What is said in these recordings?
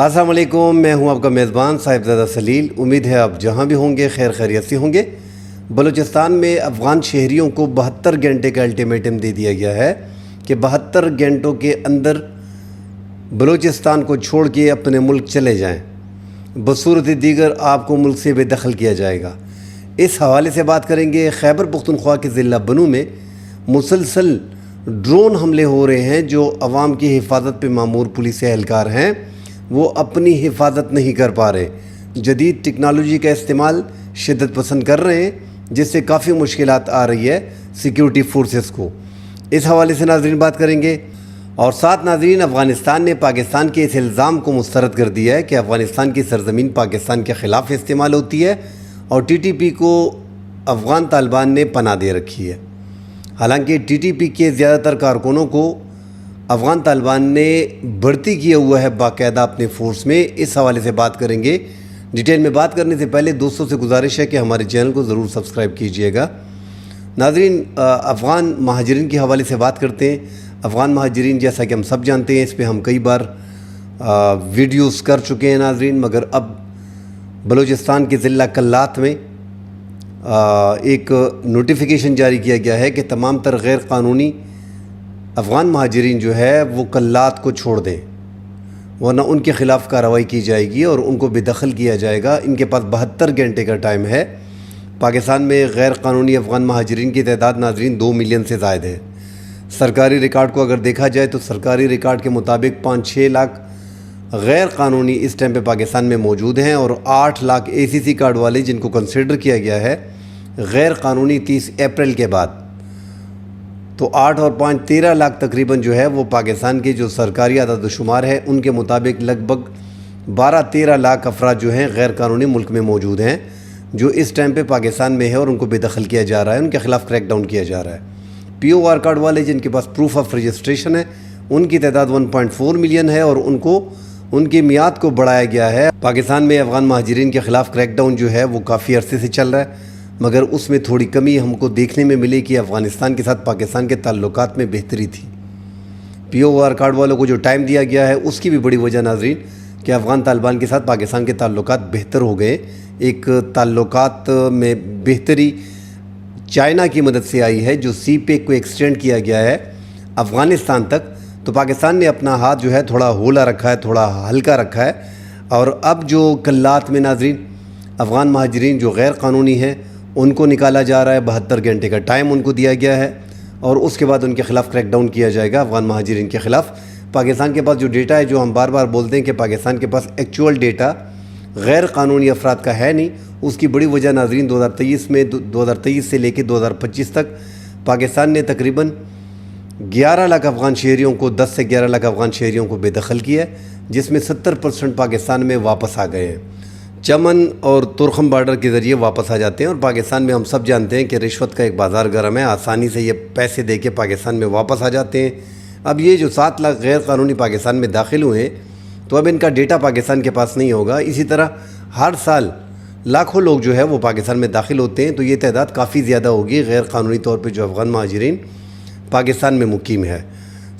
السلام علیکم، میں ہوں آپ کا میزبان صاحبزادہ سلیل۔ امید ہے آپ جہاں بھی ہوں گے خیر خیریت سے ہوں گے۔ بلوچستان میں افغان شہریوں کو 72 گھنٹے کا الٹیمیٹم دے دیا گیا ہے کہ 72 گھنٹوں کے اندر بلوچستان کو چھوڑ کے اپنے ملک چلے جائیں، بصورت دیگر آپ کو ملک سے بے دخل کیا جائے گا۔ اس حوالے سے بات کریں گے۔ خیبر پختونخوا کے ضلع بنو میں مسلسل ڈرون حملے ہو رہے ہیں۔ جو عوام کی حفاظت پہ مامور پولیس اہلکار ہیں وہ اپنی حفاظت نہیں کر پا رہے، جدید ٹیکنالوجی کا استعمال شدت پسند کر رہے ہیں، جس سے کافی مشکلات آ رہی ہے سیکیورٹی فورسز کو۔ اس حوالے سے ناظرین بات کریں گے۔ اور ساتھ ناظرین، افغانستان نے پاکستان کے اس الزام کو مسترد کر دیا ہے کہ افغانستان کی سرزمین پاکستان کے خلاف استعمال ہوتی ہے اور ٹی ٹی پی کو افغان طالبان نے پناہ دے رکھی ہے۔ حالانکہ ٹی ٹی پی کے زیادہ تر کارکنوں کو افغان طالبان نے بھرتی کیا ہوا ہے باقاعدہ اپنے فورس میں۔ اس حوالے سے بات کریں گے۔ ڈیٹیل میں بات کرنے سے پہلے دوستوں سے گزارش ہے کہ ہمارے چینل کو ضرور سبسکرائب کیجئے گا۔ ناظرین، افغان مہاجرین کے حوالے سے بات کرتے ہیں۔ افغان مہاجرین جیسا کہ ہم سب جانتے ہیں، اس پہ ہم کئی بار ویڈیوز کر چکے ہیں ناظرین، مگر اب بلوچستان کے ضلع کلات میں ایک نوٹیفیکیشن جاری کیا گیا ہے کہ تمام تر غیر قانونی افغان مہاجرین جو ہے وہ کلات کو چھوڑ دیں، ورنہ ان کے خلاف کارروائی کی جائے گی اور ان کو بے دخل کیا جائے گا۔ ان کے پاس 72 گھنٹے کا ٹائم ہے۔ پاکستان میں غیر قانونی افغان مہاجرین کی تعداد ناظرین 2 ملین سے زائد ہے۔ سرکاری ریکارڈ کو اگر دیکھا جائے تو سرکاری ریکارڈ کے مطابق 5-6 لاکھ غیر قانونی اس ٹائم پہ پاکستان میں موجود ہیں اور 8 لاکھ اے سی سی کارڈ والے جن کو کنسیڈر کیا گیا ہے غیر قانونی 30 اپریل کے بعد، تو 8 اور 5 13 لاکھ تقریباً جو ہے وہ پاکستان کے جو سرکاری اعداد و شمار ہے ان کے مطابق لگ بھگ 12-13 لاکھ افراد جو ہیں غیر قانونی ملک میں موجود ہیں، جو اس ٹائم پہ پاکستان میں ہے اور ان کو بے دخل کیا جا رہا ہے، ان کے خلاف کریک ڈاؤن کیا جا رہا ہے۔ پی او آر کارڈ والے جن کے پاس پروف آف رجسٹریشن ہے ان کی تعداد 1.4 ملین ہے اور ان کی میعاد کو بڑھایا گیا ہے۔ پاکستان میں افغان مہاجرین کے خلاف کریک ڈاؤن جو ہے وہ کافی عرصے سے چل رہا ہے، مگر اس میں تھوڑی کمی ہم کو دیکھنے میں ملی کہ افغانستان کے ساتھ پاکستان کے تعلقات میں بہتری تھی۔ پی او آر کارڈ والوں کو جو ٹائم دیا گیا ہے اس کی بھی بڑی وجہ ناظرین کہ افغان طالبان کے ساتھ پاکستان کے تعلقات بہتر ہو گئے۔ ایک تعلقات میں بہتری چائنا کی مدد سے آئی ہے، جو سی پیک کو ایکسٹینڈ کیا گیا ہے افغانستان تک، تو پاکستان نے اپنا ہاتھ جو ہے تھوڑا ہولا رکھا ہے، تھوڑا ہلکا رکھا ہے۔ اور اب جو کلات میں ناظرین افغان مہاجرین جو غیر قانونی ہیں ان کو نکالا جا رہا ہے، 72 گھنٹے کا ٹائم ان کو دیا گیا ہے اور اس کے بعد ان کے خلاف کریک ڈاؤن کیا جائے گا افغان مہاجرین کے خلاف۔ پاکستان کے پاس جو ڈیٹا ہے، جو ہم بار بار بولتے ہیں کہ پاکستان کے پاس ایکچول ڈیٹا غیر قانونی افراد کا ہے نہیں، اس کی بڑی وجہ ناظرین 2023 سے لے کے 2025 تک پاکستان نے تقریباً 11 لاکھ افغان شہریوں کو 10 سے 11 لاکھ افغان شہریوں کو بے دخل کیا ہے، جس میں 70% پاکستان میں واپس آ گئے ہیں۔ چمن اور ترخم بارڈر کے ذریعے واپس آ جاتے ہیں، اور پاکستان میں ہم سب جانتے ہیں کہ رشوت کا ایک بازار گرم ہے، آسانی سے یہ پیسے دے کے پاکستان میں واپس آ جاتے ہیں۔ اب یہ جو 7 لاکھ غیر قانونی پاکستان میں داخل ہوئے ہیں تو اب ان کا ڈیٹا پاکستان کے پاس نہیں ہوگا۔ اسی طرح ہر سال لاکھوں لوگ جو ہے وہ پاکستان میں داخل ہوتے ہیں، تو یہ تعداد کافی زیادہ ہوگی غیر قانونی طور پہ جو افغان مہاجرین پاکستان میں مقیم ہے۔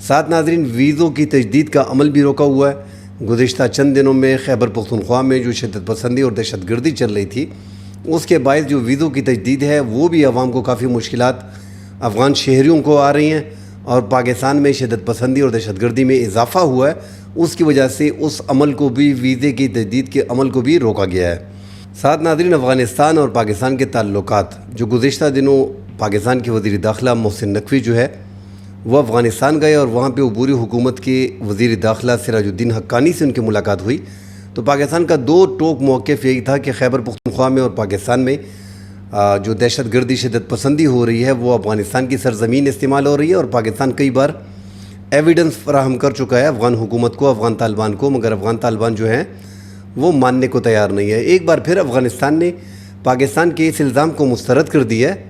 ساتھ ناظرین، ویزوں کی تجدید کا عمل بھی روکا ہوا ہے۔ گزشتہ چند دنوں میں خیبر پختونخوا میں جو شدت پسندی اور دہشت گردی چل رہی تھی، اس کے باعث جو ویزوں کی تجدید ہے وہ بھی عوام کو کافی مشکلات افغان شہریوں کو آ رہی ہیں، اور پاکستان میں شدت پسندی اور دہشت گردی میں اضافہ ہوا ہے، اس کی وجہ سے اس عمل کو بھی، ویزے کی تجدید کے عمل کو بھی روکا گیا ہے۔ ساتھ ناظرین، افغانستان اور پاکستان کے تعلقات، جو گزشتہ دنوں پاکستان کے وزیر داخلہ محسن نقوی جو ہے وہ افغانستان گئے اور وہاں پہ عبوری حکومت کے وزیر داخلہ سراج الدین حقانی سے ان کی ملاقات ہوئی، تو پاکستان کا 2 ٹوک موقف یہی تھا کہ خیبر پختونخوا میں اور پاکستان میں جو دہشت گردی، شدت پسندی ہو رہی ہے وہ افغانستان کی سرزمین استعمال ہو رہی ہے، اور پاکستان کئی بار ایویڈنس فراہم کر چکا ہے افغان حکومت کو، افغان طالبان کو، مگر افغان طالبان جو ہیں وہ ماننے کو تیار نہیں ہے۔ ایک بار پھر افغانستان نے پاکستان کے اس الزام کو مسترد کر دیا ہے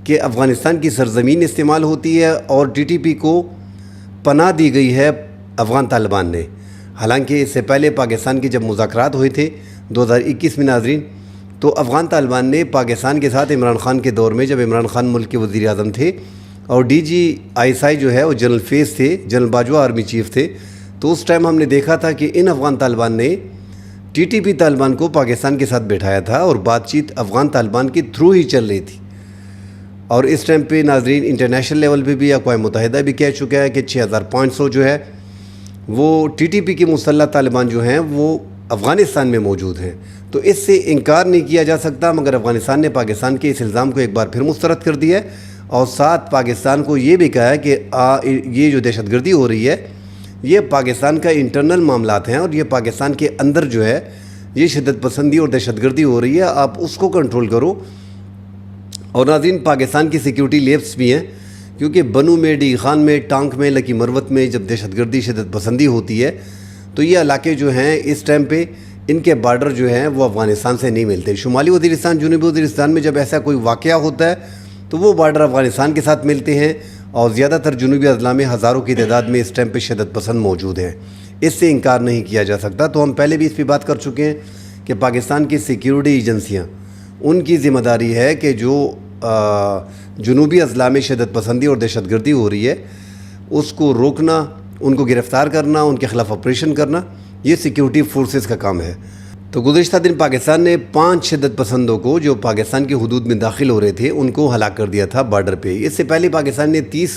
کہ افغانستان کی سرزمین استعمال ہوتی ہے اور ٹی ٹی پی کو پناہ دی گئی ہے افغان طالبان نے۔ حالانکہ اس سے پہلے پاکستان کے جب مذاکرات ہوئے تھے 2021 میں ناظرین، تو افغان طالبان نے پاکستان کے ساتھ عمران خان کے دور میں، جب عمران خان ملک کے وزیر اعظم تھے اور D G I S I جو ہے وہ جنرل فیض تھے، جنرل باجوہ آرمی چیف تھے، تو اس ٹائم ہم نے دیکھا تھا کہ ان افغان طالبان نے ٹی ٹی پی طالبان کو پاکستان کے ساتھ بٹھایا تھا اور بات چیت افغان طالبان کے تھرو ہی چل رہی تھی. اور اس ٹائم پہ ناظرین انٹرنیشنل لیول پہ بھی اقوام متحدہ بھی کہہ چکا ہے کہ 6500 جو ہے وہ ٹی ٹی پی کے مسلح طالبان جو ہیں وہ افغانستان میں موجود ہیں. تو اس سے انکار نہیں کیا جا سکتا، مگر افغانستان نے پاکستان کے اس الزام کو ایک بار پھر مسترد کر دیا ہے اور ساتھ پاکستان کو یہ بھی کہا ہے کہ یہ جو دہشت گردی ہو رہی ہے یہ پاکستان کا انٹرنل معاملات ہیں اور یہ پاکستان کے اندر جو ہے یہ شدت پسندی اور دہشت گردی ہو رہی ہے، آپ اس کو کنٹرول کرو. اور ناظرین پاکستان کی سیکیورٹی لیبس بھی ہیں، کیونکہ بنو میں، ڈی خان میں، ٹانک میں، لکی مروت میں جب دہشت گردی شدت پسندی ہوتی ہے تو یہ علاقے جو ہیں اس ٹائم پہ ان کے بارڈر جو ہیں وہ افغانستان سے نہیں ملتے. شمالی وزیرستان، جنوبی وزیرستان میں جب ایسا کوئی واقعہ ہوتا ہے تو وہ بارڈر افغانستان کے ساتھ ملتے ہیں اور زیادہ تر جنوبی اضلاع میں ہزاروں کی تعداد میں اس ٹائم پہ شدت پسند موجود ہیں. اس سے انکار نہیں کیا جا سکتا. تو ہم پہلے بھی اس پہ بات کر چکے ہیں کہ پاکستان کی سیکیورٹی ایجنسیاں ان کی ذمہ داری ہے کہ جو جنوبی اضلاع میں شدت پسندی اور دہشت گردی ہو رہی ہے اس کو روکنا، ان کو گرفتار کرنا، ان کے خلاف آپریشن کرنا، یہ سیکیورٹی فورسز کا کام ہے. تو گزشتہ دن پاکستان نے 5 شدت پسندوں کو جو پاکستان کی حدود میں داخل ہو رہے تھے ان کو ہلاک کر دیا تھا بارڈر پہ. اس سے پہلے پاکستان نے 30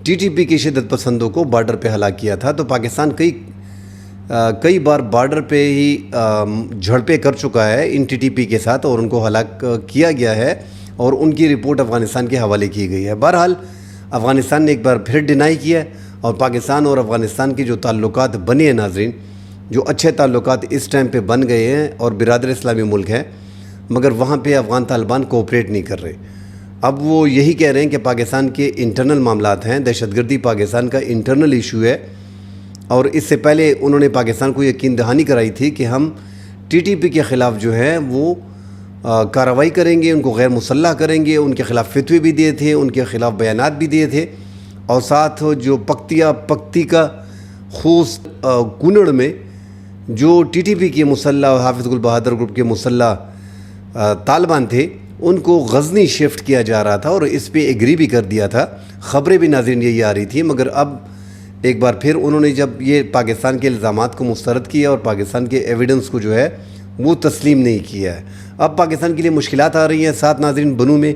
ٹی ٹی پی کے شدت پسندوں کو بارڈر پہ ہلاک کیا تھا. تو پاکستان کئی بار بارڈر پہ ہی جھڑپیں کر چکا ہے ان ٹی ٹی پی کے ساتھ اور ان کو ہلاک کیا گیا ہے اور ان کی رپورٹ افغانستان کے حوالے کی گئی ہے. بہرحال افغانستان نے ایک بار پھر ڈینائی کیا ہے اور پاکستان اور افغانستان کے جو تعلقات بنے ہیں ناظرین، جو اچھے تعلقات اس ٹائم پہ بن گئے ہیں اور برادر اسلامی ملک ہیں، مگر وہاں پہ افغان طالبان کوآپریٹ نہیں کر رہے. اب وہ یہی کہہ رہے ہیں کہ پاکستان کے انٹرنل معاملات ہیں، دہشت گردی پاکستان کا انٹرنل ایشو ہے. اور اس سے پہلے انہوں نے پاکستان کو یقین دہانی کرائی تھی کہ ہم ٹی ٹی پی کے خلاف جو ہے وہ کارروائی کریں گے، ان کو غیر مسلح کریں گے. ان کے خلاف فتوے بھی دیے تھے، ان کے خلاف بیانات بھی دیے تھے. اور ساتھ جو پکتیکا خوست کنڑ میں جو ٹی ٹی پی کے مسلح حافظ گل بہادر گروپ کے مسلح طالبان تھے ان کو غزنی شفٹ کیا جا رہا تھا اور اس پہ ایگری بھی کر دیا تھا. خبریں بھی ناظرین یہی آ رہی تھی، مگر اب ایک بار پھر انہوں نے جب یہ پاکستان کے الزامات کو مسترد کیا اور پاکستان کے ایویڈنس کو جو ہے وہ تسلیم نہیں کیا ہے. اب پاکستان کے لیے مشکلات آ رہی ہیں. ساتھ ناظرین بنو میں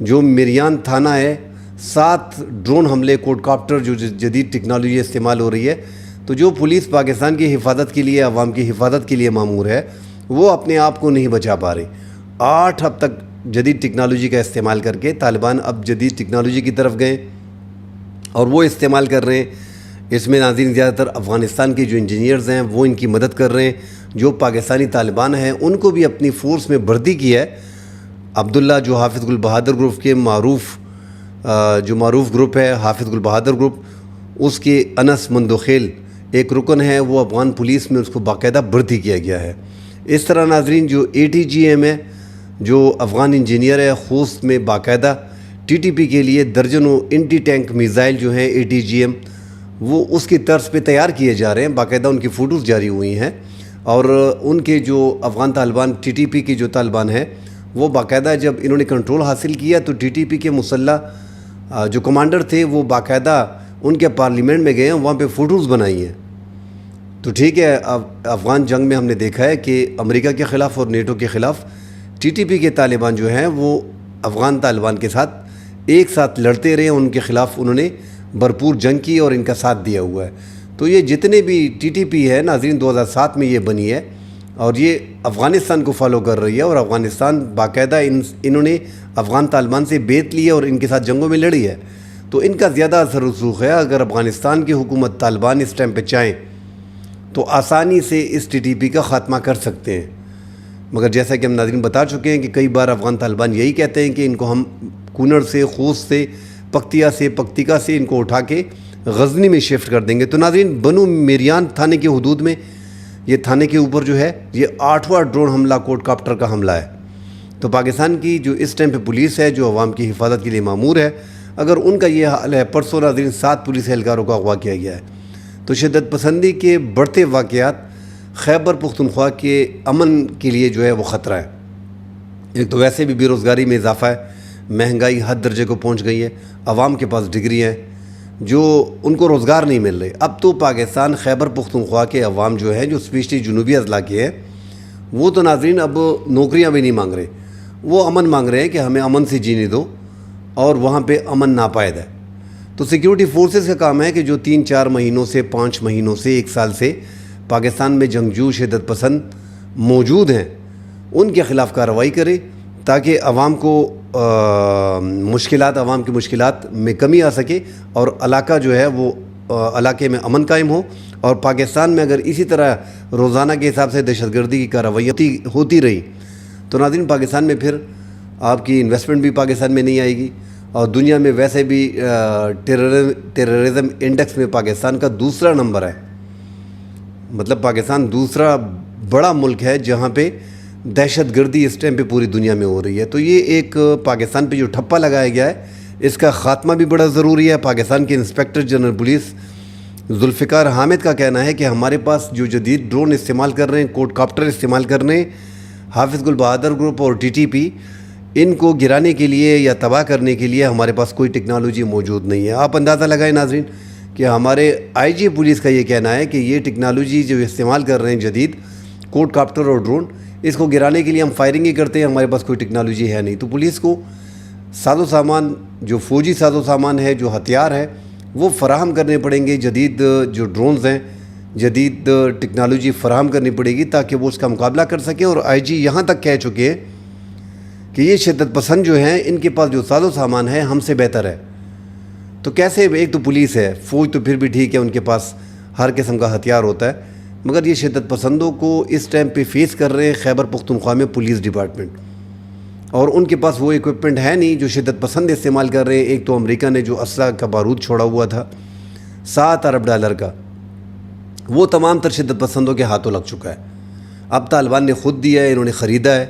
جو مریان تھانہ ہے، 7 ڈرون حملے، کوڈ کاپٹر جو جدید ٹیکنالوجی استعمال ہو رہی ہے. تو جو پولیس پاکستان کی حفاظت کے لیے، عوام کی حفاظت کے لیے مامور ہے، وہ اپنے آپ کو نہیں بچا پا رہے. 8 اب تک جدید ٹیکنالوجی کا استعمال کر کے طالبان اب جدید ٹیکنالوجی کی طرف گئے اور وہ استعمال کر رہے ہیں. اس میں ناظرین زیادہ تر افغانستان کے جو انجینئرز ہیں وہ ان کی مدد کر رہے ہیں. جو پاکستانی طالبان ہیں ان کو بھی اپنی فورس میں بھرتی کی ہے. عبداللہ جو حافظ گل بہادر گروپ کے معروف گروپ ہے، حافظ گل بہادر گروپ، اس کے انس مندوخیل ایک رکن ہے، وہ افغان پولیس میں اس کو باقاعدہ بھرتی کیا گیا ہے. اس طرح ناظرین جو ATGM ہے، جو افغان انجینئر ہے، خوست میں باقاعدہ ٹی ٹی پی کے لیے درجنوں اینٹی ٹینک میزائل جو ہیں ATGM وہ اس کی طرز پہ تیار کیے جا رہے ہیں. باقاعدہ ان کی فوٹوز جاری ہوئی ہیں اور ان کے جو Afghan Taliban T T P کے جو طالبان ہیں وہ باقاعدہ جب انہوں نے کنٹرول حاصل کیا تو ٹی ٹی پی کے مسلح جو کمانڈر تھے وہ باقاعدہ ان کے پارلیمنٹ میں گئے ہیں، وہاں پہ فوٹوز بنائی ہیں. تو ٹھیک ہے، افغان جنگ میں ہم نے دیکھا ہے کہ امریکہ کے خلاف اور نیٹو کے خلاف ٹی ٹی پی کے طالبان جو ہیں وہ افغان طالبان کے ساتھ ایک ساتھ لڑتے رہے، ان کے خلاف انہوں نے بھرپور جنگ کی اور ان کا ساتھ دیا ہوا ہے. تو یہ جتنے بھی ٹی ٹی پی ہے ناظرین 2007 میں یہ بنی ہے اور یہ افغانستان کو فالو کر رہی ہے اور افغانستان باقاعدہ انہوں نے افغان طالبان سے بیعت لی ہے اور ان کے ساتھ جنگوں میں لڑی ہے. تو ان کا زیادہ اثر رسوخ ہے. اگر افغانستان کی حکومت طالبان اس ٹائم پہ چاہیں تو آسانی سے اس ٹی ٹی پی کا خاتمہ کر سکتے ہیں. مگر جیسا کہ ہم ناظرین بتا چکے ہیں کہ کئی بار افغان طالبان یہی کہتے ہیں کہ ان کو ہم کنڑ سے، خوست سے، پکتیکا سے ان کو اٹھا کے غزنی میں شفٹ کر دیں گے. تو ناظرین بنو مریان تھانے کی حدود میں یہ تھانے کے اوپر جو ہے یہ 8واں ڈرون حملہ کوڈ کاپٹر کا حملہ ہے. تو پاکستان کی جو اس ٹائم پہ پولیس ہے جو عوام کی حفاظت کے لیے مامور ہے، اگر ان کا یہ حال ہے، پرسوں ناظرین 7 پولیس اہلکاروں کا اغوا کیا گیا ہے. تو شدت پسندی کے بڑھتے واقعات خیبر پختونخوا کے امن کے لیے جو ہے وہ خطرہ ہے. ایک تو ویسے بھی بے روزگاری میں اضافہ ہے، مہنگائی حد درجے کو پہنچ گئی ہے، عوام کے پاس ڈگری ہیں، جو ان کو روزگار نہیں مل رہے. اب تو پاکستان خیبر پختونخوا کے عوام جو ہیں جو اسپیشلی جنوبی اضلاع کے ہیں وہ تو ناظرین اب نوکریاں بھی نہیں مانگ رہے, وہ امن مانگ رہے ہیں کہ ہمیں امن سے جینے دو, اور وہاں پہ امن ناپائید ہے. تو سیکیورٹی فورسز کا کام ہے کہ جو 3-4 مہینوں سے 5 مہینوں سے 1 سال سے پاکستان میں جنگجو شدت پسند موجود ہیں ان کے خلاف کارروائی کرے تاکہ عوام کو عوام کی مشکلات میں کمی آ سکے اور علاقہ جو ہے وہ علاقے میں امن قائم ہو. اور پاکستان میں اگر اسی طرح روزانہ کے حساب سے دہشت گردی کی کارروائیاں ہوتی رہی تو ناظرین پاکستان میں پھر آپ کی انویسٹمنٹ بھی پاکستان میں نہیں آئے گی, اور دنیا میں ویسے بھی ٹیررزم انڈیکس میں پاکستان کا دوسرا نمبر ہے. مطلب پاکستان دوسرا بڑا ملک ہے جہاں پہ دہشت گردی اس ٹائم پہ پوری دنیا میں ہو رہی ہے. تو یہ ایک پاکستان پہ جو ٹھپا لگایا گیا ہے اس کا خاتمہ بھی بڑا ضروری ہے. پاکستان کے inspector general police Zulfiqar Hamid کا کہنا ہے کہ ہمارے پاس جو جدید ڈرون استعمال کر رہے ہیں, کوڈ کاپٹر استعمال کر رہے ہیں, حافظ گل بہادر گروپ اور TTP, ان کو گرانے کے لیے یا تباہ کرنے کے لیے ہمارے پاس کوئی ٹیکنالوجی موجود نہیں ہے. آپ اندازہ لگائیں ناظرین کہ ہمارے IG پولیس کا یہ کہنا ہے کہ یہ ٹیکنالوجی جو استعمال کر رہے ہیں جدید کوڈ کاپٹر اور ڈرون, اس کو گرانے کے لیے ہم فائرنگ ہی کرتے ہیں, ہمارے پاس کوئی ٹیکنالوجی ہے نہیں. تو پولیس کو ساز و سامان, جو فوجی ساز و سامان ہے, جو ہتھیار ہے, وہ فراہم کرنے پڑیں گے. جدید جو ڈرونز ہیں, جدید ٹیکنالوجی فراہم کرنی پڑے گی تاکہ وہ اس کا مقابلہ کر سکیں. اور IG یہاں تک کہہ چکے ہیں کہ یہ شدت پسند جو ہیں ان کے پاس جو ساز و سامان ہے ہم سے بہتر ہے. تو کیسے, ایک تو پولیس ہے, فوج تو پھر بھی ٹھیک ہے, ان کے پاس ہر قسم کا ہتھیار ہوتا ہے, مگر یہ شدت پسندوں کو اس ٹائم پہ فیس کر رہے ہیں خیبر پختونخوا میں پولیس ڈپارٹمنٹ, اور ان کے پاس وہ ایکوپمنٹ ہے نہیں جو شدت پسند استعمال کر رہے ہیں. ایک تو امریکہ نے جو اسلحہ کا بارود چھوڑا ہوا تھا $7 ارب کا, وہ تمام تر شدت پسندوں کے ہاتھوں لگ چکا ہے. اب طالبان نے خود دیا ہے, انہوں نے خریدا ہے,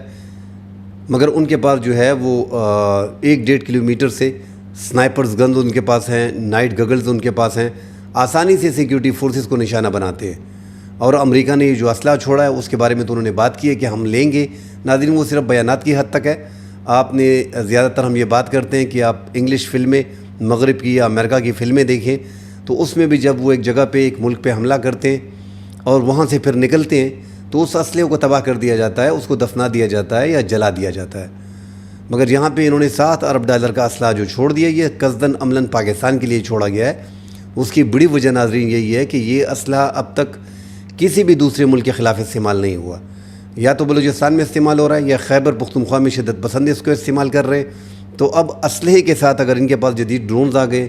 مگر ان کے پاس جو ہے وہ 1-1.5 کلومیٹر سے سنائپرز گنز ان کے پاس ہیں, نائٹ گگلز ان کے پاس ہیں, آسانی سے سیکیورٹی فورسز کو نشانہ بناتے ہیں. اور امریکہ نے یہ جو اسلحہ چھوڑا ہے اس کے بارے میں تو انہوں نے بات کی ہے کہ ہم لیں گے. ناظرین وہ صرف بیانات کی حد تک ہے. آپ نے زیادہ تر ہم یہ بات کرتے ہیں کہ آپ انگلش فلمیں مغرب کی یا امریکہ کی فلمیں دیکھیں تو اس میں بھی جب وہ ایک جگہ پہ ایک ملک پہ حملہ کرتے ہیں اور وہاں سے پھر نکلتے ہیں تو اس اسلحے کو تباہ کر دیا جاتا ہے, اس کو دفنا دیا جاتا ہے یا جلا دیا جاتا ہے. مگر یہاں پہ انہوں نے $7 ارب کا اسلحہ جو چھوڑ دیا, یہ قصداً عملاً پاکستان کے لیے چھوڑا گیا ہے. اس کی بڑی وجہ ناظرین یہی ہے کہ یہ اسلحہ اب تک کسی بھی دوسرے ملک کے خلاف استعمال نہیں ہوا. یا تو بلوچستان میں استعمال ہو رہا ہے یا خیبر پختونخوا میں شدت پسند اس کو استعمال کر رہے ہیں. تو اب اسلحے کے ساتھ اگر ان کے پاس جدید ڈرونز آ گئے,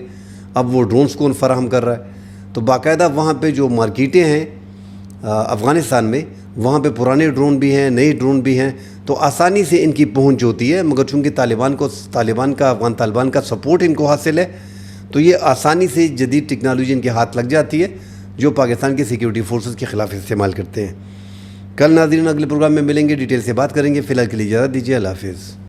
اب وہ ڈرونز کون فراہم کر رہا ہے؟ تو باقاعدہ وہاں پہ جو مارکیٹیں ہیں افغانستان میں, وہاں پہ پرانے ڈرون بھی ہیں, نئے ڈرون بھی ہیں, تو آسانی سے ان کی پہنچ ہوتی ہے. مگر چونکہ افغان طالبان کا سپورٹ ان کو حاصل ہے تو یہ آسانی سے جدید ٹیکنالوجی ان کے ہاتھ لگ جاتی ہے جو پاکستان کی سیکیورٹی فورسز کے خلاف استعمال کرتے ہیں. کل ناظرین اگلے پروگرام میں ملیں گے, ڈیٹیل سے بات کریں گے. فی الحال کے لیے اجازت دیجیے, اللہ حافظ.